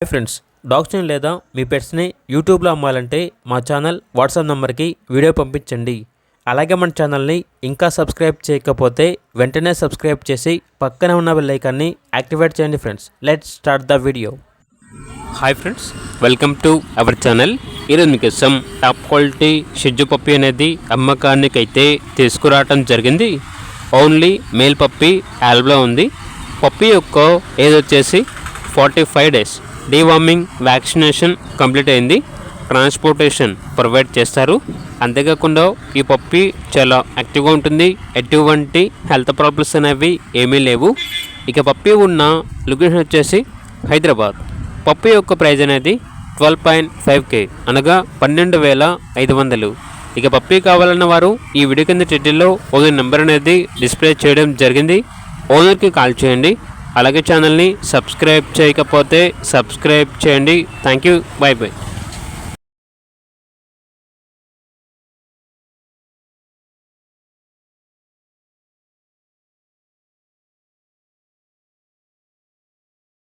Hi friends, డాగ్స్ని లేదా మీ పెట్స్ని యూట్యూబ్లో అమ్మాలంటే మా ఛానల్ వాట్సాప్ నెంబర్కి వీడియో పంపించండి. అలాగే మన ఛానల్ని ఇంకా సబ్స్క్రైబ్ చేయకపోతే వెంటనే సబ్స్క్రైబ్ చేసి పక్కనే ఉన్న బెల్ ఐకాన్ని యాక్టివేట్ చేయండి. Friends, let's start the video. Hi friends, welcome to our channel. ఈరోజు మీకోసం టాప్ క్వాలిటీ షిట్జు పప్పీ అనేది అమ్మకానికి అయితే తీసుకురావటం జరిగింది. ఓన్లీ మేల్ పప్పీ యాల్బ్లో ఉంది. పప్పీ యొక్క ఏజ్ వచ్చేసి 45 డేస్. డీవార్మింగ్ వ్యాక్సినేషన్ కంప్లీట్ అయింది. ట్రాన్స్పోర్టేషన్ ప్రొవైడ్ చేస్తారు. అంతేకాకుండా ఈ పప్పీ చాలా యాక్టివ్గా ఉంటుంది. ఎటువంటి హెల్త్ ప్రాబ్లమ్స్ అనేవి ఏమీ లేవు. ఇక పప్పీ ఉన్న లొకేషన్ వచ్చేసి హైదరాబాద్. పప్పీ యొక్క ప్రైజ్ అనేది 12.5K అనగా 12,500. ఇక పప్పీ కావాలన్న వారు ఈ వీడియో కింద టైటిల్లో ఓనర్ నెంబర్ అనేది డిస్ప్లే చేయడం జరిగింది. ఓనర్కి కాల్ చేయండి. అలాగే ఛానల్ని సబ్స్క్రైబ్ చేయకపోతే సబ్స్క్రైబ్ చేయండి. Thank you. By by.